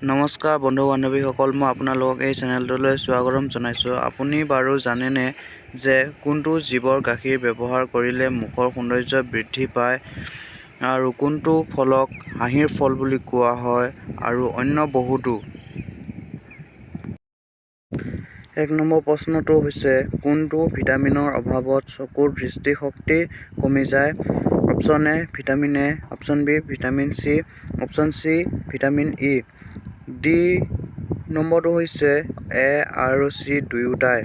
নমস্কাৰ বন্ধু বান্ধৱীসকল, মই আপোনালোকক এই চেনেলটোলৈ স্বাগতম জনাইছোঁ। আপুনি বাৰু জানেনে যে কোনটো জীৱৰ গাখীৰ ব্যৱহাৰ কৰিলে মুখৰ সৌন্দৰ্য বৃদ্ধি পায় আৰু কোনটো ফলক হাঁহিৰ ফল বুলি কোৱা হয় আৰু অন্য বহুতো। ১ নম্বৰ প্ৰশ্নটো হৈছে কোনটো ভিটামিনৰ অভাৱত চকুৰ দৃষ্টিশক্তি কমি যায়? Option A vitamin A, option B vitamin C, option C vitamin E. D নম্বৰটো হৈছে এ আৰু চি দুয়োটাই।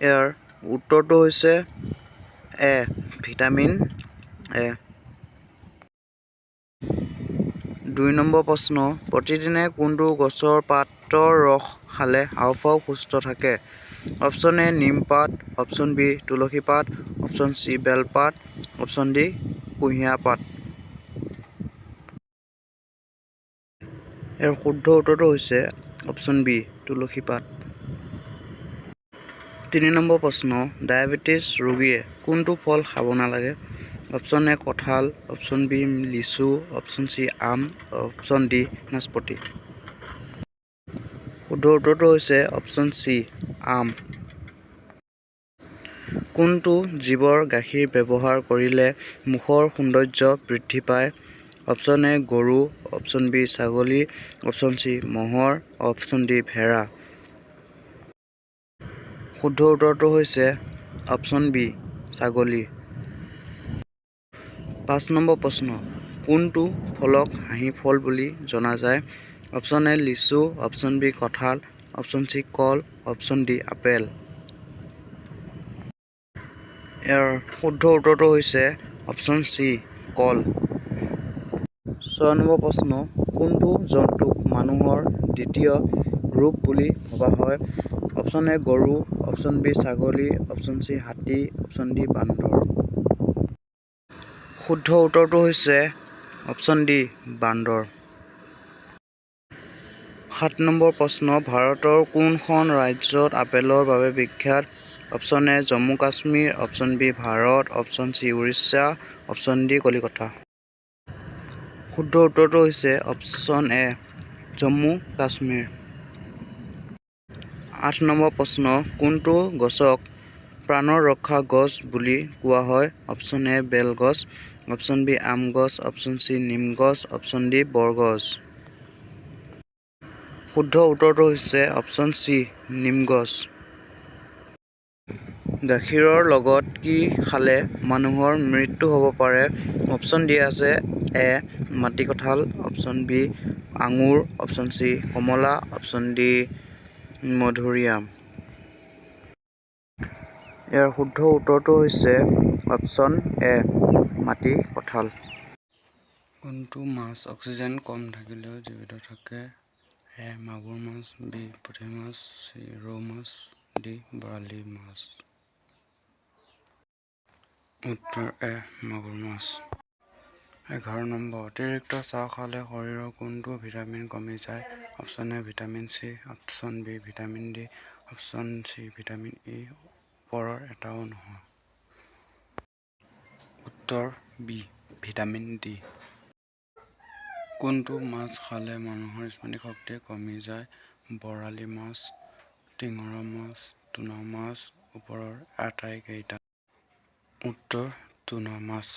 ইয়াৰ উত্তৰটো হৈছে এ ভিটামিন এ। ২ নম্বৰ প্ৰশ্ন, প্ৰতিদিনে কোনটো গছৰ পাতৰ ৰস খালে হাঁওফাঁও সুস্থ থাকে? অপশ্যন এ নিমপাত, অপশ্যন বি তুলসী পাত, অপশ্যন চি বেলপাত, অপশ্যন ডি কুঁহিয়া পাত। ইয়াৰ শুদ্ধ উত্তৰটো হৈছে অপশ্যন বি তুলসী পাত। ৩ নম্বৰ প্ৰশ্ন, ডায়েবেটিছ ৰোগীয়ে কোনটো ফল খাব নালাগে? অপশ্যন এ কঁঠাল, অপশ্যন বি লিচু, অপশ্যন চি আম, অপশ্যন ডি নাচপতি। শুদ্ধ উত্তৰটো হৈছে অপশ্যন চি আম। কোনটো জীৱৰ গাখীৰ ব্যৱহাৰ কৰিলে মুখৰ সৌন্দৰ্য বৃদ্ধি পায়? অপশ্যন এ গৰু, অপশ্যন বি ছাগলী, অপশ্যন চি ম'হৰ, অপশ্যন ডি ভেড়া। শুদ্ধ উত্তৰটো হৈছে অপশ্যন বি ছাগলী। ৫ নম্বৰ প্ৰশ্ন, কোনটো ফলক হাঁহি ফল বুলি জনা যায়? অপশ্যন এ লিচু, অপশ্যন বি কঁঠাল, অপশ্যন চি কল, অপশ্যন ডি আপেল। ইয়াৰ শুদ্ধ উত্তৰটো হৈছে অপশ্যন চি কল। ৬ নম্বৰ প্ৰশ্ন, কোনটো জন্তুক মানুহৰ দ্বিতীয় ৰূপ বুলি ভবা হয়? অপশ্যন এ গৰু, অপশ্যন বি ছাগলী, অপশ্যন চি হাতী, অপশ্যন ডি বান্দৰ। শুদ্ধ উত্তৰটো হৈছে অপশ্যন ডি বান্দৰ। ৭ নম্বৰ প্ৰশ্ন, ভাৰতৰ কোনখন ৰাজ্যত আপেলৰ বাবে বিখ্যাত? Option A Jammu Kashmir, option B Bharat, option C Orissa, option D Kolkata. শুদ্ধ উত্তৰটো হৈছে অপশ্যন এ জম্মু কাশ্মীৰ। ৮ নম্বৰ প্ৰশ্ন, কোনটো গছক প্ৰাণৰ ৰক্ষা গছ বুলি কোৱা হয়? অপশ্যন এ বেলগছ, অপশ্যন বি আম গছ, অপশ্যন চি নিম গছ, অপশ্যন ডি বৰগছ। শুদ্ধ উত্তৰটো হৈছে অপশ্যন চি নিম গছ। গাখীৰৰ লগত কি খালে মানুহৰ মৃত্যু হ'ব পাৰে? অপশ্যন ডি আছে এ মাটিকঁঠাল, অপশ্যন বি আঙুৰ, অপশ্যন চি কমলা, অপশ্যন ডি মধুৰিআম। ইয়াৰ শুদ্ধ উত্তৰটো হৈছে অপশ্যন এ মাটিকঁঠাল। কোনটো মাছ অক্সিজেন কম থাকিলেও জীৱিত থাকে? এ মাগুৰ মাছ, বি পুঠি মাছ, চি ৰৌ মাছ, ডি বৰালি মাছ। উত্তৰ এ মাগুৰ মাছ। ১১ নম্বৰ, অতিৰিক্ত চাহ খালে শৰীৰৰ কোনটো ভিটামিন কমি যায়? Option A vitamin C, option B vitamin D, option C vitamin E, ওপৰৰ এটাও নহয়। উত্তৰ বি ভিটামিন ডি। কোনটো মাছ খালে মানুহৰ স্মৃতিশক্তি কমি যায়? বৰালি মাছ, টিঙৰা মাছ, টুনা মাছ, ওপৰৰ আটাইকেইটা। উত্তৰ টুনা মাছ।